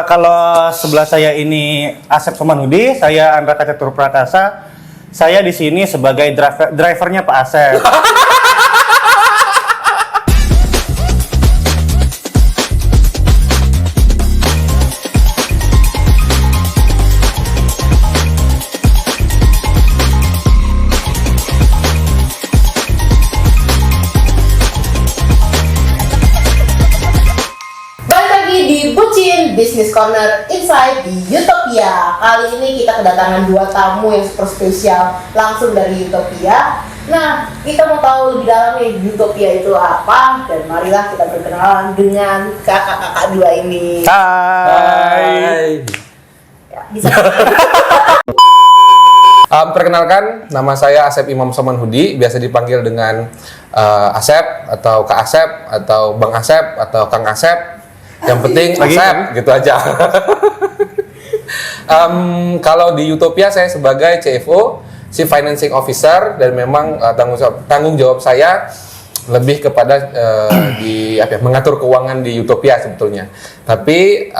Kalau sebelah saya ini Asep Somanhudi, saya Andra Catur Prakasa. Saya di sini sebagai drivernya Pak Asep. Business Corner Inside di Utopia. Kali ini kita kedatangan dua tamu yang super spesial langsung dari Utopia. Nah, kita mau tahu lebih dalam nih Utopia itu apa, dan marilah kita berkenalan dengan kakak-kakak dua ini. Hai. Ya, bisa. Perkenalkan, nama saya Asep Imam Somanhudi, biasa dipanggil dengan Asep atau Kak Asep atau Bang Asep atau Kang Asep. Yang penting Asep, gitu aja. Kalau di Utopia saya sebagai CFO, Chief Financing Officer, dan memang tanggung jawab saya lebih kepada mengatur keuangan di Utopia sebetulnya. Tapi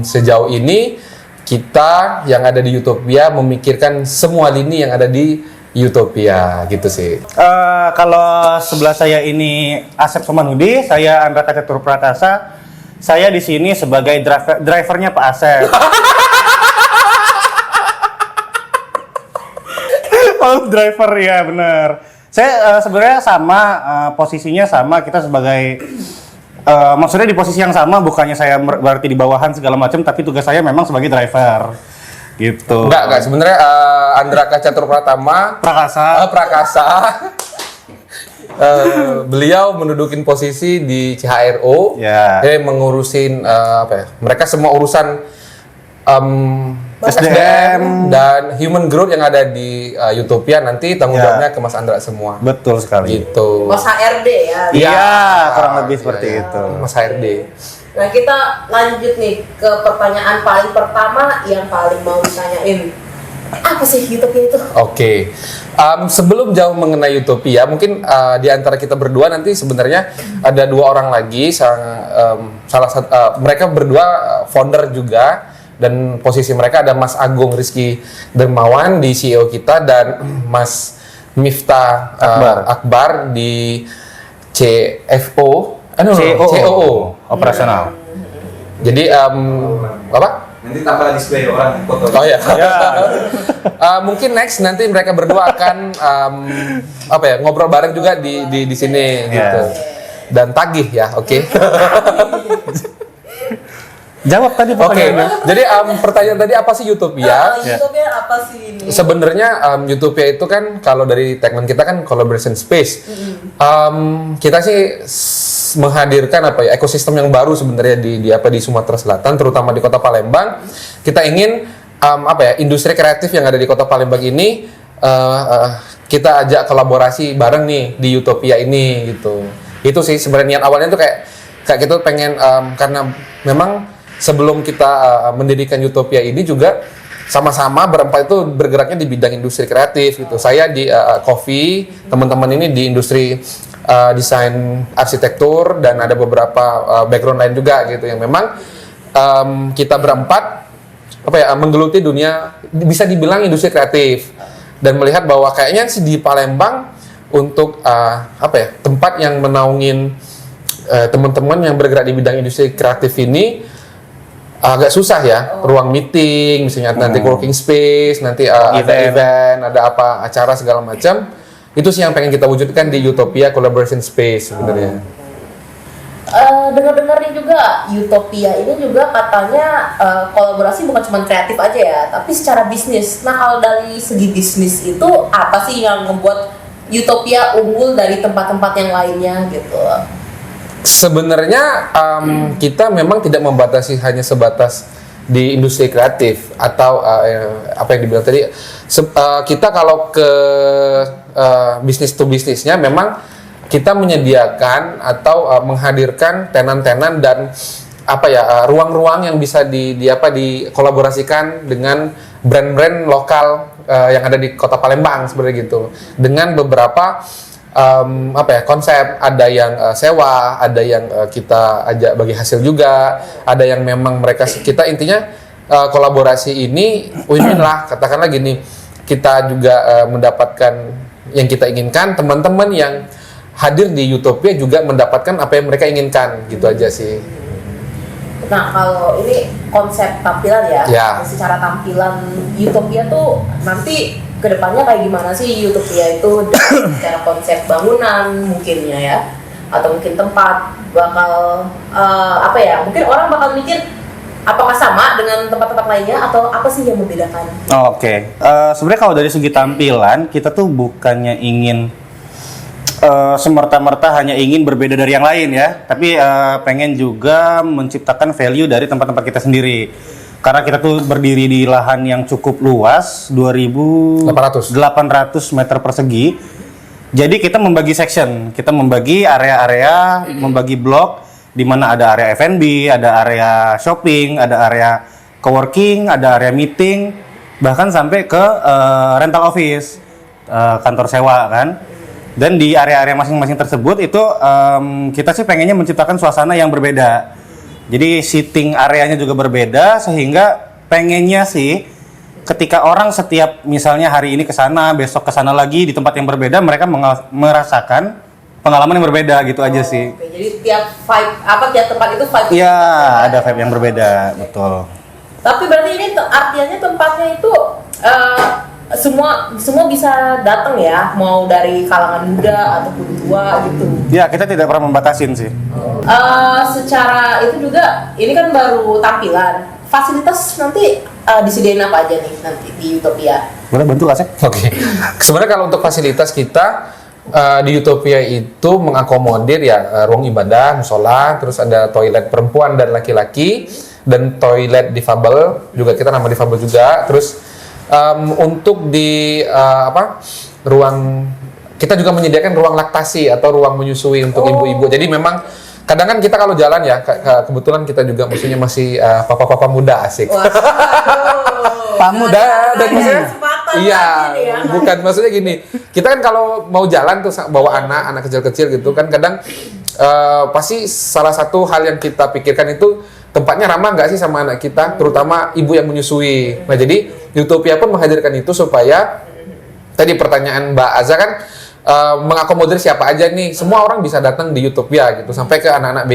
sejauh ini kita yang ada di Utopia memikirkan semua lini yang ada di Utopia, gitu sih. Kalau sebelah saya ini Asep Somanhudi, saya Andra Catur Prakasa. Saya di sini sebagai drivernya Pak Asep. Oh, driver ya, benar. Saya sebenarnya sama, posisinya sama. Kita sebagai maksudnya di posisi yang sama, bukannya saya berarti di bawahan segala macam, tapi tugas saya memang sebagai driver. Gitu. Enggak. Sebenarnya Andra Catur Prakasa. Beliau mendudukin posisi di CHRO, mengurusin mereka semua urusan SDM dan human growth yang ada di Utopia, nanti tanggung jawabnya ke Mas Andra semua. Betul sekali. Gitu. Mas HRD ya. Iya, kurang lebih seperti itu. Mas HRD. Nah, kita lanjut nih ke pertanyaan paling pertama yang paling mau ditanyain. Apa sih Utopia itu? Oke. Sebelum jauh mengenai Utopia, mungkin di antara kita berdua nanti sebenarnya ada dua orang lagi, salah satu mereka berdua founder juga, dan posisi mereka ada Mas Agung Rizky Dermawan di CEO kita, dan Mas Miftah Akbar di CFO, COO operasional. Jadi apa? Nanti tambah display orang foto. Oh ya. Mungkin next nanti mereka berdua akan ngobrol bareng juga di sini gitu. Dan tagih ya, oke. Jawab tadi pertanyaannya. Jadi pertanyaan tadi apa sih Utopia? Utopia apa sih ini? Sebenarnya Utopia itu kan kalau dari tagline kita kan collaboration space. Kita sih menghadirkan ekosistem yang baru sebenarnya di Sumatera Selatan, terutama di Kota Palembang. Kita ingin industri kreatif yang ada di Kota Palembang ini kita ajak kolaborasi bareng nih di Utopia ini gitu. Itu sih sebenarnya niat awalnya tuh kayak kita pengen karena memang sebelum kita mendirikan Utopia ini juga sama-sama berempat itu bergeraknya di bidang industri kreatif gitu. Saya di coffee, teman-teman ini di industri desain arsitektur, dan ada beberapa background lain juga gitu yang memang kita berempat menggeluti dunia bisa dibilang industri kreatif, dan melihat bahwa kayaknya sih di Palembang untuk tempat yang menaungin teman-teman yang bergerak di bidang industri kreatif ini agak susah ya, ruang meeting misalnya, nanti working space, nanti ada event, ada acara segala macam. Itu sih yang pengen kita wujudkan di Utopia Collaboration Space sebenarnya. Dengar-dengar nih juga Utopia ini juga katanya kolaborasi bukan cuma kreatif aja ya, tapi secara bisnis. Nah, kalau dari segi bisnis itu apa sih yang membuat Utopia unggul dari tempat-tempat yang lainnya gitu? Sebenarnya kita memang tidak membatasi hanya sebatas di industri kreatif atau apa yang dibilang tadi. Kita kalau ke bisnis to bisnisnya memang kita menyediakan atau menghadirkan tenan-tenan dan ruang-ruang yang bisa dikolaborasikan dengan brand-brand lokal yang ada di Kota Palembang seperti gitu, dengan beberapa konsep, ada yang sewa, ada yang kita ajak bagi hasil juga, ada yang memang mereka kita intinya kolaborasi ini win-win lah, katakanlah gini, kita juga mendapatkan yang kita inginkan, teman-teman yang hadir di Utopia juga mendapatkan apa yang mereka inginkan, gitu aja sih. Nah, kalau ini konsep tampilan ya. Secara tampilan Utopia tuh nanti kedepannya kayak gimana sih Utopia itu secara konsep bangunan mungkinnya ya, atau mungkin tempat bakal mungkin orang bakal mikir apakah sama dengan tempat-tempat lainnya atau apa sih yang membedakan? Oke. Sebenarnya kalau dari segi tampilan kita tuh bukannya ingin semerta-merta hanya ingin berbeda dari yang lain ya, tapi pengen juga menciptakan value dari tempat-tempat kita sendiri. Karena kita tuh berdiri di lahan yang cukup luas, 2.800 meter persegi. Jadi kita membagi section, kita membagi area-area, membagi blok, di mana ada area F&B, ada area shopping, ada area coworking, ada area meeting, bahkan sampai ke rental office, kantor sewa kan. Dan di area-area masing-masing tersebut itu kita sih pengennya menciptakan suasana yang berbeda. Jadi seating areanya juga berbeda, sehingga pengennya sih ketika orang setiap misalnya hari ini ke sana, besok ke sana lagi di tempat yang berbeda, mereka merasakan pengalaman yang berbeda gitu aja sih. Oke, jadi tiap tempat itu vibe. Iya, ada vibe yang berbeda, betul. Tapi berarti ini artinya tempatnya itu semua bisa datang ya, mau dari kalangan muda ataupun tua gitu. Ya, kita tidak pernah membatasin sih. Secara itu juga, ini kan baru tampilan. Fasilitas nanti disediain apa aja nih nanti di Utopia? Boleh bantu gak sih? Oke. Sebenarnya kalau untuk fasilitas kita di Utopia itu mengakomodir ya ruang ibadah, musola, terus ada toilet perempuan dan laki-laki, dan toilet difabel juga, kita nama difabel juga. Terus untuk di ruang, kita juga menyediakan ruang laktasi atau ruang menyusui untuk ibu-ibu. Jadi memang kadang kan kita kalau jalan ya, kebetulan kita juga maksudnya masih papa-papa muda, asik. Pamuda dan maksudnya bukan, maksudnya gini, kita kan kalau mau jalan tuh bawa anak kecil-kecil gitu kan, kadang pasti salah satu hal yang kita pikirkan itu tempatnya ramah nggak sih sama anak kita, terutama ibu yang menyusui. Nah, jadi Utopia pun menghadirkan itu supaya tadi pertanyaan Mbak Aza kan mengakomodir siapa aja nih, semua orang bisa datang di Utopia gitu, sampai ke anak-anak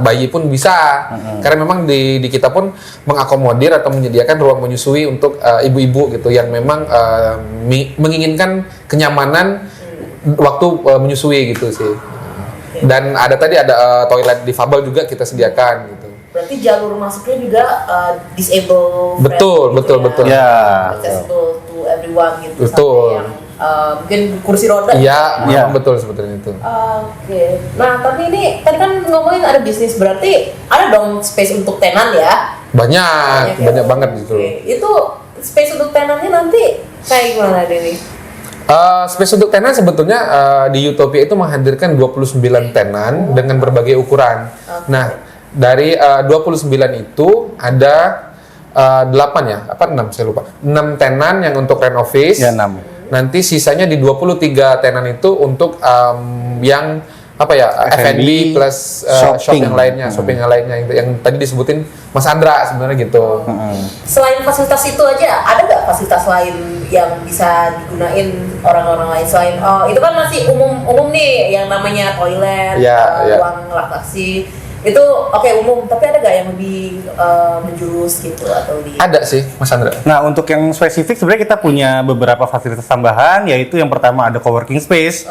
bayi pun bisa. Karena memang di kita pun mengakomodir atau menyediakan ruang menyusui untuk ibu-ibu gitu yang memang menginginkan kenyamanan waktu menyusui gitu sih. Dan ada toilet difabel juga kita sediakan gitu. Berarti jalur masuknya juga disable. Betul. Ya. Accessible to everyone gitu. Betul. Sampai yang mungkin kursi roda. Iya, betul sebetulnya itu. Oke. Nah, tapi ini tadi kan ngomongin ada bisnis, berarti ada dong space untuk tenan ya? Banyak banget gitu. Itu space untuk tenannya nanti kayak gimana Dewi? Space untuk tenan sebetulnya di Utopia itu menghadirkan 29 tenan dengan berbagai ukuran. Nah, dari 29 itu ada 8 ya, 6 saya lupa. 6 tenan yang untuk renovasi. Ya, 6. Nanti sisanya di 23 tenan itu untuk yang F&B plus shopping yang lainnya yang tadi disebutin Mas Andra sebenarnya gitu. Selain fasilitas itu aja, ada nggak fasilitas lain yang bisa digunain orang-orang lain selain itu kan masih umum nih yang namanya toilet, ruang laktasi. Itu umum, tapi ada nggak yang lebih menjurus gitu atau di? Ada sih, Mas Andra. Nah, untuk yang spesifik sebenarnya kita punya beberapa fasilitas tambahan, yaitu yang pertama ada coworking space,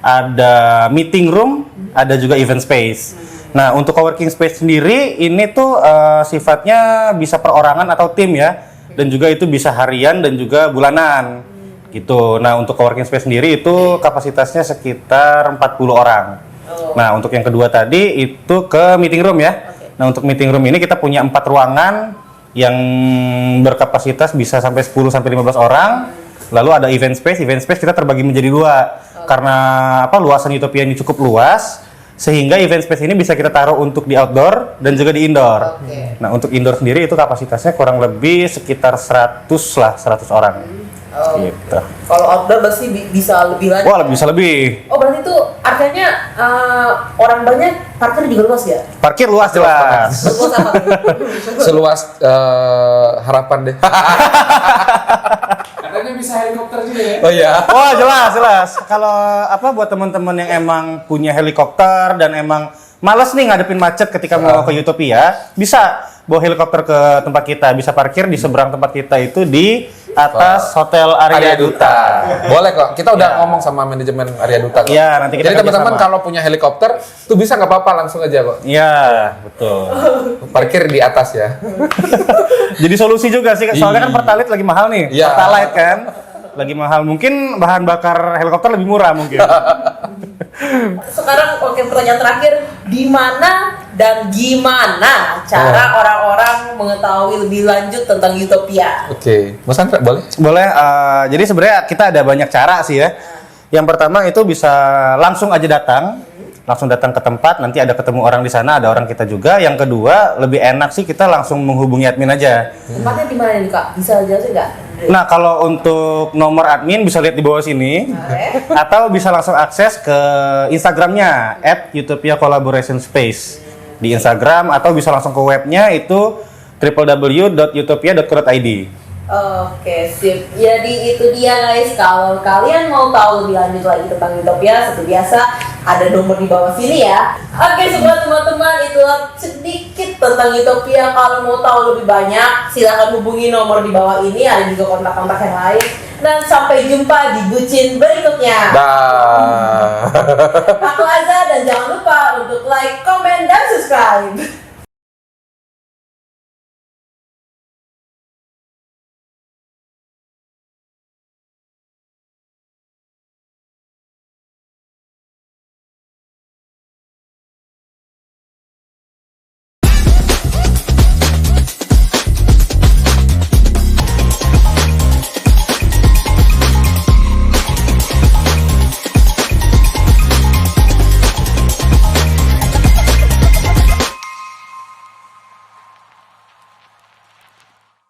ada meeting room, ada juga event space. Nah, untuk coworking space sendiri ini tuh sifatnya bisa perorangan atau tim ya, dan juga itu bisa harian dan juga bulanan gitu. Nah, untuk coworking space sendiri itu kapasitasnya sekitar 40 orang. Nah, untuk yang kedua tadi itu ke meeting room ya. Nah, untuk meeting room ini kita punya 4 ruangan yang berkapasitas bisa sampai 10 sampai 15 orang. Lalu ada event space kita terbagi menjadi 2. Karena luasan Utopia ini cukup luas, sehingga event space ini bisa kita taruh untuk di outdoor dan juga di indoor. Nah, untuk indoor sendiri itu kapasitasnya kurang lebih sekitar 100 orang. Oh. Gitu. Kalau outdoor berarti bisa lebih lanjut. Wah, bisa lebih. Oh berarti itu artinya orang banyak parkir juga luas ya? Parkir luas jelas. Luas apa? Seluas harapan deh. Katanya bisa helikopter juga ya. Oh iya. Wah, jelas. Kalau apa buat teman-teman yang emang punya helikopter dan emang males nih ngadepin macet ketika mau ke Utopia, bisa bawa helikopter ke tempat kita, bisa parkir di seberang tempat kita itu di atas Hotel Arya Duta. Boleh kok. Kita udah Ya. ngomong sama manajemen Arya Duta kok. Iya, nanti kita Jadi teman-teman kerjasama. kalau punya helikopter tuh bisa nggak apa-apa langsung aja kok. Iya, betul. Parkir di atas ya. Jadi solusi juga sih, soalnya kan Pertalite lagi mahal nih. Iya. Pertalite kan lagi mahal. Mungkin bahan bakar helikopter lebih murah mungkin. Sekarang oke pertanyaan terakhir, di mana dan gimana cara orang-orang mengetahui lebih lanjut tentang Utopia? Oke. Mas Andra boleh? Boleh. Jadi sebenarnya kita ada banyak cara sih ya. Yang pertama itu bisa langsung aja datang ke tempat, nanti ada ketemu orang di sana, ada orang kita juga. Yang kedua, lebih enak sih kita langsung menghubungi admin aja. Tempatnya di mana nih Kak? Bisa jelasin nggak? Nah, kalau untuk nomor admin bisa lihat di bawah sini, atau bisa langsung akses ke Instagramnya @utopia_collaboration_space di Instagram, atau bisa langsung ke webnya itu www.utopia.co.id. Oke, sip. Jadi itu dia guys. Kalau kalian mau tahu lebih lanjut lagi tentang Utopia, seperti biasa ada nomor di bawah sini ya. Oke, semua teman-teman, itulah sedikit tentang Utopia. Kalau mau tahu lebih banyak, silahkan hubungi nomor di bawah ini. Ada juga kontak-kontak yang lain. Dan sampai jumpa di bucin berikutnya. Dah. Aku Azza dan jangan lupa untuk like, comment, dan subscribe.